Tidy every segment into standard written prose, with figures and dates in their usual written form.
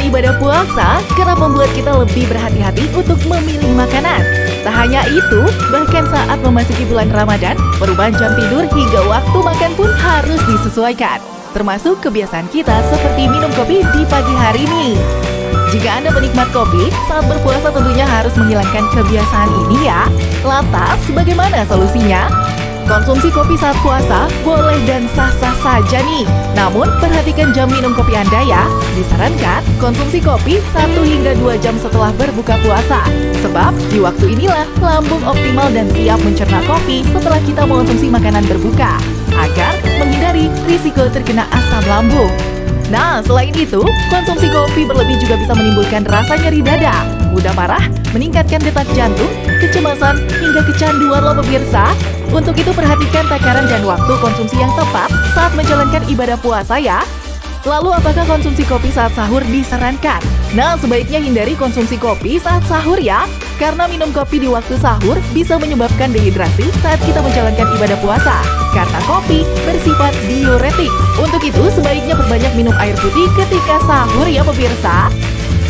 ibadah puasa kerap membuat kita lebih berhati-hati untuk memilih makanan. Tak hanya itu, bahkan saat memasuki bulan Ramadan, perubahan jam tidur hingga waktu makan pun harus disesuaikan. Termasuk kebiasaan kita seperti minum kopi di pagi hari nih. Jika Anda penikmat kopi, saat berpuasa tentunya harus menghilangkan kebiasaan ini ya. Lantas, bagaimana solusinya? Konsumsi kopi saat puasa boleh dan sah-sah saja nih. Namun, perhatikan jam minum kopi Anda ya. Disarankan konsumsi kopi 1 hingga 2 jam setelah berbuka puasa. Sebab, di waktu inilah lambung optimal dan siap mencerna kopi setelah kita mengonsumsi makanan berbuka, agar menghindari risiko terkena asam lambung. Nah, selain itu, konsumsi kopi berlebih juga bisa menimbulkan rasa nyeri dada, mudah marah, meningkatkan detak jantung, kecemasan, hingga kecanduan loh pemirsa. Untuk itu perhatikan takaran dan waktu konsumsi yang tepat saat menjalankan ibadah puasa ya. Lalu apakah konsumsi kopi saat sahur disarankan? Nah, sebaiknya hindari konsumsi kopi saat sahur ya. Karena minum kopi di waktu sahur bisa menyebabkan dehidrasi saat kita menjalankan ibadah puasa. Karena kopi bersifat diuretik. Untuk itu sebaiknya perbanyak minum air putih ketika sahur ya pemirsa.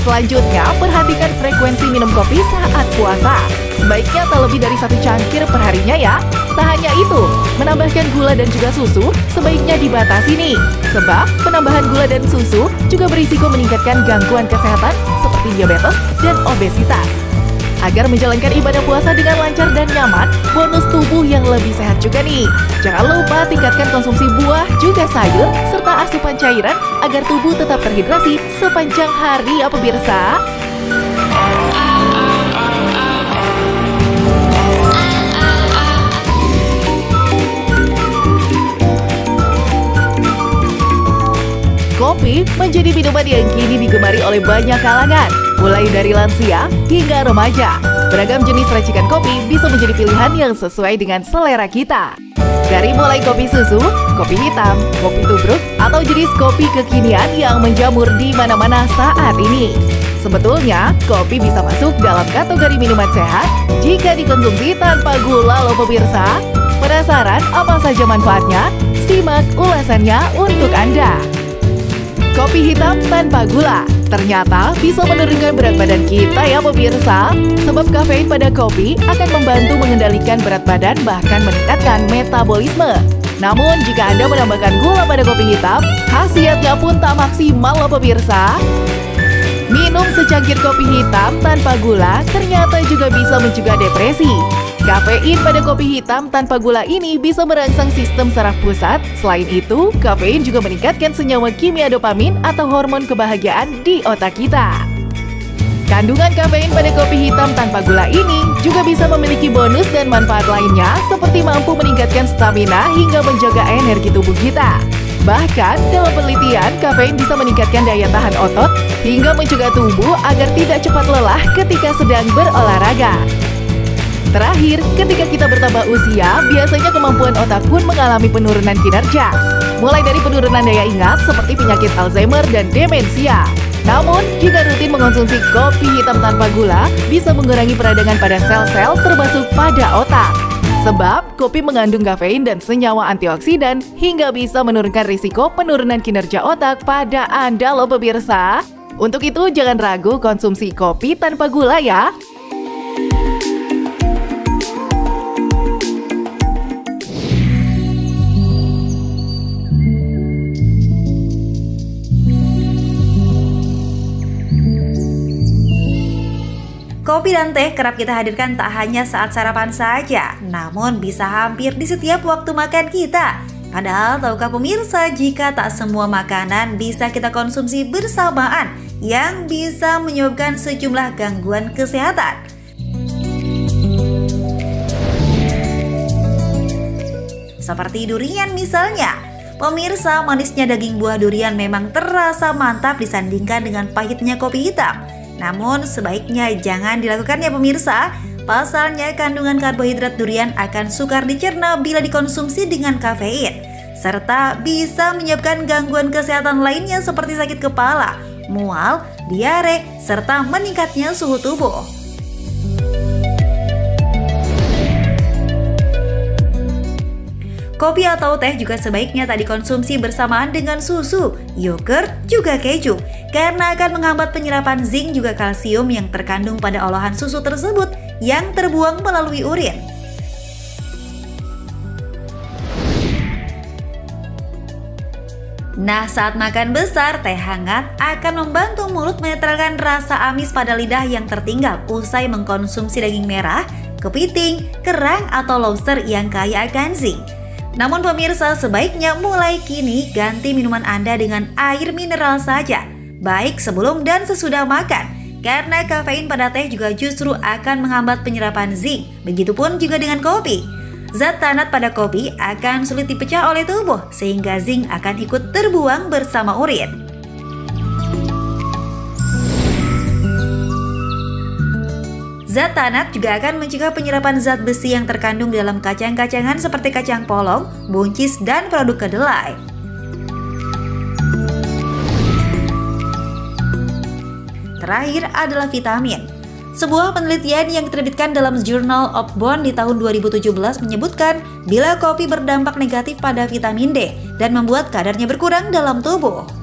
Selanjutnya, perhatikan frekuensi minum kopi saat puasa. Sebaiknya tak lebih dari 1 cangkir perharinya ya. Tak hanya itu, menambahkan gula dan juga susu sebaiknya dibatasi nih. Sebab penambahan gula dan susu juga berisiko meningkatkan gangguan kesehatan seperti diabetes dan obesitas. Agar menjalankan ibadah puasa dengan lancar dan nyaman, bonus tubuh yang lebih sehat juga nih. Jangan lupa tingkatkan konsumsi buah, juga sayur, serta asupan cairan agar tubuh tetap terhidrasi sepanjang hari ya pemirsa. Kopi menjadi minuman yang kini digemari oleh banyak kalangan, mulai dari lansia hingga remaja. Beragam jenis racikan kopi bisa menjadi pilihan yang sesuai dengan selera kita. Dari mulai kopi susu, kopi hitam, kopi tubruk, atau jenis kopi kekinian yang menjamur di mana-mana saat ini. Sebetulnya, kopi bisa masuk dalam kategori minuman sehat jika dikonsumsi tanpa gula loh pemirsa. Penasaran apa saja manfaatnya? Simak ulasannya untuk Anda. Kopi hitam tanpa gula ternyata bisa menurunkan berat badan kita ya pemirsa. Sebab kafein pada kopi akan membantu mengendalikan berat badan bahkan meningkatkan metabolisme. Namun jika Anda menambahkan gula pada kopi hitam, khasiatnya pun tak maksimal loh pemirsa. Minum secangkir kopi hitam tanpa gula ternyata juga bisa mencegah depresi. Kafein pada kopi hitam tanpa gula ini bisa merangsang sistem saraf pusat. Selain itu, kafein juga meningkatkan senyawa kimia dopamin atau hormon kebahagiaan di otak kita. Kandungan kafein pada kopi hitam tanpa gula ini juga bisa memiliki bonus dan manfaat lainnya seperti mampu meningkatkan stamina hingga menjaga energi tubuh kita. Bahkan, dalam penelitian, kafein bisa meningkatkan daya tahan otot hingga mencegah tubuh agar tidak cepat lelah ketika sedang berolahraga. Terakhir, ketika kita bertambah usia, biasanya kemampuan otak pun mengalami penurunan kinerja. Mulai dari penurunan daya ingat seperti penyakit Alzheimer dan demensia. Namun, jika rutin mengonsumsi kopi hitam tanpa gula, bisa mengurangi peradangan pada sel-sel termasuk pada otak. Sebab, kopi mengandung kafein dan senyawa antioksidan hingga bisa menurunkan risiko penurunan kinerja otak pada Anda loh pemirsa. Untuk itu, jangan ragu konsumsi kopi tanpa gula ya. Kopi dan teh kerap kita hadirkan tak hanya saat sarapan saja, namun bisa hampir di setiap waktu makan kita. Padahal tahukah pemirsa jika tak semua makanan bisa kita konsumsi bersamaan yang bisa menyebabkan sejumlah gangguan kesehatan. Seperti durian misalnya. Pemirsa, manisnya daging buah durian memang terasa mantap disandingkan dengan pahitnya kopi hitam. Namun sebaiknya jangan dilakukan ya pemirsa. Pasalnya kandungan karbohidrat durian akan sukar dicerna bila dikonsumsi dengan kafein, serta bisa menyebabkan gangguan kesehatan lainnya seperti sakit kepala, mual, diare, serta meningkatnya suhu tubuh. Kopi atau teh juga sebaiknya tak dikonsumsi bersamaan dengan susu, yogurt, juga keju, karena akan menghambat penyerapan zinc juga kalsium yang terkandung pada olahan susu tersebut yang terbuang melalui urin. Nah, saat makan besar, teh hangat akan membantu mulut menetralkan rasa amis pada lidah yang tertinggal usai mengkonsumsi daging merah, kepiting, kerang, atau lobster yang kaya akan zinc. Namun pemirsa, sebaiknya mulai kini ganti minuman Anda dengan air mineral saja, baik sebelum dan sesudah makan, karena kafein pada teh juga justru akan menghambat penyerapan zinc. Begitupun juga dengan kopi. Zat tanat pada kopi akan sulit dipecah oleh tubuh, sehingga zinc akan ikut terbuang bersama urin. Zat tanat juga akan mencegah penyerapan zat besi yang terkandung dalam kacang-kacangan seperti kacang polong, buncis, dan produk kedelai. Terakhir adalah vitamin. Sebuah penelitian yang diterbitkan dalam Journal of Bone di tahun 2017 menyebutkan bila kopi berdampak negatif pada vitamin D dan membuat kadarnya berkurang dalam tubuh.